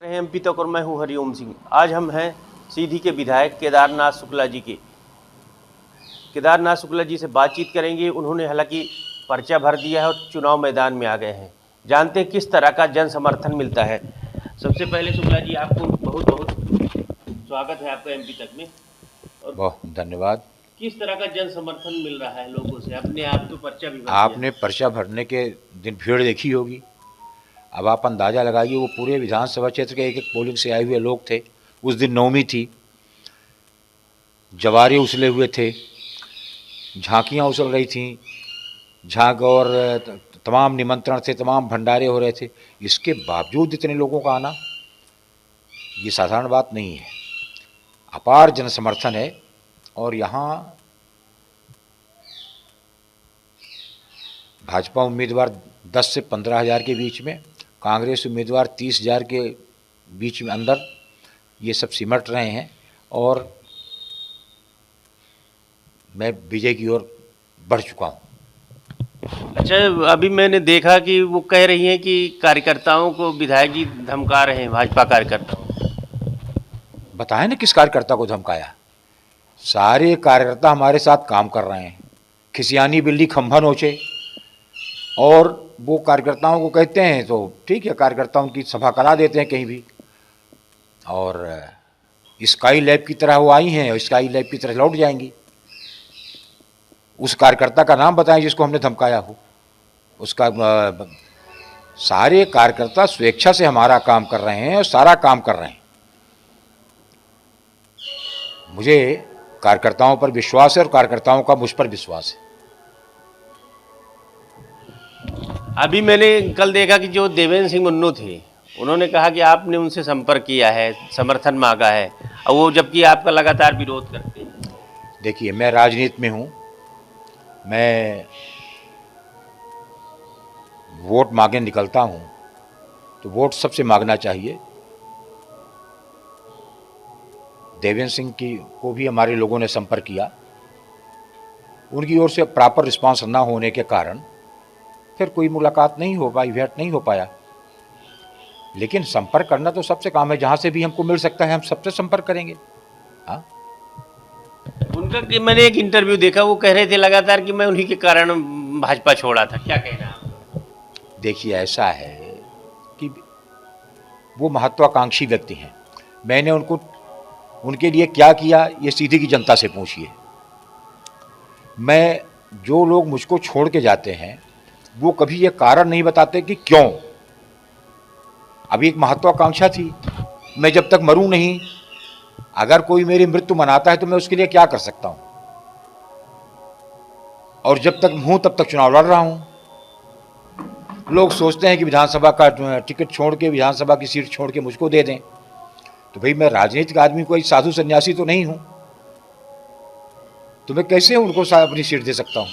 MP तक और मैं हूं हरिओम सिंह। आज हम हैं सीधी के विधायक केदारनाथ शुक्ला जी के। केदारनाथ शुक्ला जी से बातचीत करेंगे। उन्होंने हालांकि पर्चा भर दिया है और चुनाव मैदान में आ गए हैं। जानते हैं किस तरह का जन समर्थन मिलता है। सबसे पहले शुक्ला जी, आपको बहुत बहुत स्वागत है आपका एमपी तक में। और बहुत धन्यवाद। किस तरह का जन समर्थन मिल रहा है लोगों से? अपने आप तो पर्चा भी भर दिया। आपने पर्चा भरने के दिन भीड़ देखी होगी। अब आप अंदाज़ा लगाइए, वो पूरे विधानसभा क्षेत्र के एक एक पोलिंग से आए हुए लोग थे। उस दिन नवमी थी, जवारे उछले हुए थे, झांकियाँ उछल रही थीं, झांक और तमाम निमंत्रण थे, तमाम भंडारे हो रहे थे। इसके बावजूद इतने लोगों का आना ये साधारण बात नहीं है। अपार जन समर्थन है। और यहाँ भाजपा उम्मीदवार 10 से 15 हज़ार के बीच में, कांग्रेस उम्मीदवार 30 हज़ार के बीच में अंदर ये सब सिमट रहे हैं और मैं विजय की ओर बढ़ चुका हूँ। अच्छा, अभी मैंने देखा कि वो कह रही हैं कि कार्यकर्ताओं को विधायक जी धमका रहे हैं, भाजपा कार्यकर्ताओं। बताएं ना किस कार्यकर्ता को धमकाया। सारे कार्यकर्ता हमारे साथ काम कर रहे हैं। खिसियानी बिल्ली खंभा नोचे, और वो कार्यकर्ताओं को कहते हैं तो ठीक है, कार्यकर्ताओं की सभा करा देते हैं कहीं भी। और स्काई लैब की तरह वो आई हैं और स्काई लैब की तरह लौट जाएंगी। उस कार्यकर्ता का नाम बताएं जिसको हमने धमकाया हो। उसका सारे कार्यकर्ता स्वेच्छा से हमारा काम कर रहे हैं और सारा काम कर रहे हैं। मुझे कार्यकर्ताओं पर विश्वास है और कार्यकर्ताओं का मुझ पर विश्वास है। अभी मैंने कल देखा कि जो देवेंद्र सिंह मुन्नू थे, उन्होंने कहा कि आपने उनसे संपर्क किया है, समर्थन मांगा है, और वो जबकि आपका लगातार विरोध करते हैं। देखिए, मैं राजनीति में हूँ। मैं वोट मांगने निकलता हूँ तो वोट सबसे मांगना चाहिए। देवेंद्र सिंह को भी हमारे लोगों ने संपर्क किया। उनकी ओर से प्रॉपर रिस्पांस ना होने के कारण फिर कोई मुलाकात नहीं हो पाई, भेंट नहीं हो पाया। लेकिन संपर्क करना तो सबसे काम है। जहाँ से भी हमको मिल सकता है हम सबसे संपर्क करेंगे। हाँ, उनका कि मैंने एक इंटरव्यू देखा, वो कह रहे थे लगातार कि मैं उन्हीं के कारण भाजपा छोड़ा था। क्या कहना है आपका? देखिए, ऐसा है कि वो महत्वाकांक्षी व्यक्ति हैं। मैंने उनके लिए क्या किया, ये सीधी की जनता से पूछिए। जो लोग मुझको छोड़ के जाते हैं वो कभी ये कारण नहीं बताते कि क्यों। अभी एक महत्वाकांक्षा थी, मैं जब तक मरूं नहीं, अगर कोई मेरी मृत्यु मनाता है तो मैं उसके लिए क्या कर सकता हूं। और जब तक हूं तब तक चुनाव लड़ रहा हूं। लोग सोचते हैं कि विधानसभा का टिकट छोड़ के, विधानसभा की सीट छोड़ के मुझको दे दें। तो भाई, मैं राजनीतिक आदमी, कोई साधु सन्यासी तो नहीं हूं, तो मैं कैसे उनको अपनी सीट दे सकता हूं।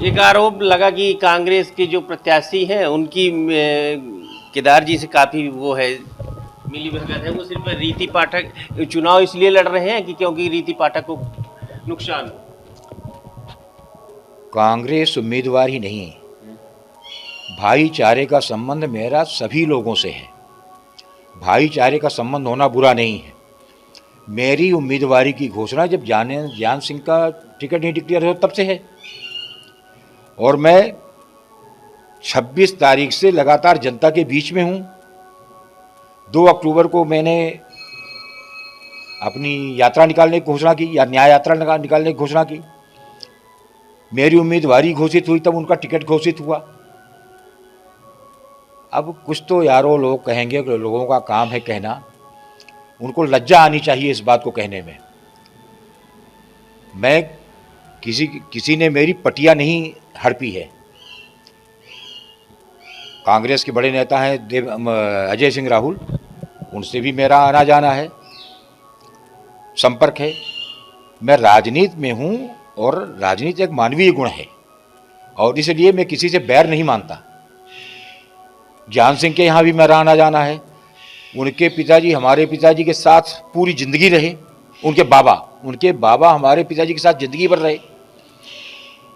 एक आरोप लगा कि कांग्रेस के जो प्रत्याशी हैं उनकी केदार जी से काफ़ी वो है, मिली भगत है। वो सिर्फ रीति पाठक चुनाव इसलिए लड़ रहे हैं कि क्योंकि रीति पाठक को नुकसान हो। कांग्रेस उम्मीदवार ही नहीं, भाईचारे का संबंध मेरा सभी लोगों से है। भाईचारे का संबंध होना बुरा नहीं है। मेरी उम्मीदवारी की घोषणा जब ज्ञान सिंह का टिकट नहीं डिक्लेयर हो तब से है। और मैं 26 तारीख से लगातार जनता के बीच में हूँ। 2 अक्टूबर को मैंने अपनी यात्रा निकालने की घोषणा की, या न्याय यात्रा निकालने की घोषणा की। मेरी उम्मीदवारी घोषित हुई तब उनका टिकट घोषित हुआ। अब कुछ तो यारो लोग कहेंगे कि लोगों का काम है कहना, उनको लज्जा आनी चाहिए इस बात को कहने में। मैं किसी ने मेरी पटिया नहीं हड़पी है। कांग्रेस के बड़े नेता हैं अजय सिंह राहुल, उनसे भी मेरा आना जाना है, संपर्क है। मैं राजनीति में हूं और राजनीति एक मानवीय गुण है और इसलिए मैं किसी से बैर नहीं मानता। ज्ञान सिंह के यहाँ भी मेरा आना जाना है। उनके पिताजी हमारे पिताजी के साथ पूरी जिंदगी रहे। उनके बाबा हमारे पिताजी के साथ जिंदगी भर रहे।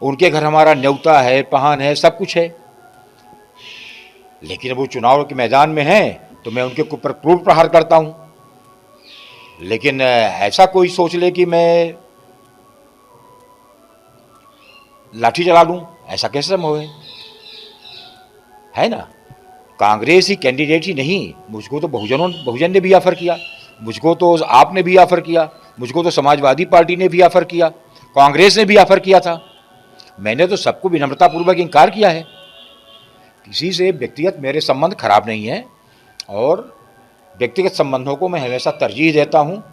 उनके घर हमारा न्योता है, पहान है, सब कुछ है। लेकिन वो चुनाव के मैदान में हैं तो मैं उनके ऊपर क्रूर प्रहार करता हूँ। लेकिन ऐसा कोई सोच ले कि मैं लाठी चला लूँ, ऐसा कैसे संभव है ना। कांग्रेस ही कैंडिडेट ही नहीं, मुझको तो बहुजन ने भी ऑफर किया, मुझको तो आपने भी ऑफर किया, मुझको तो समाजवादी पार्टी ने भी ऑफर किया, कांग्रेस ने भी ऑफर किया था। मैंने तो सबको विनम्रतापूर्वक इनकार किया है। किसी से व्यक्तिगत मेरे संबंध खराब नहीं है और व्यक्तिगत संबंधों को मैं हमेशा तरजीह देता हूँ।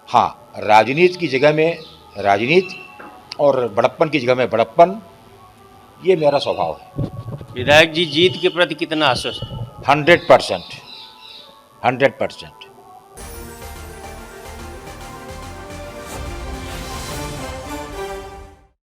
हाँ, राजनीति की जगह में राजनीति और बड़प्पन की जगह में बड़प्पन, ये मेरा स्वभाव है। विधायक जी जीत के प्रति कितना आश्वस्त हैं? 100%।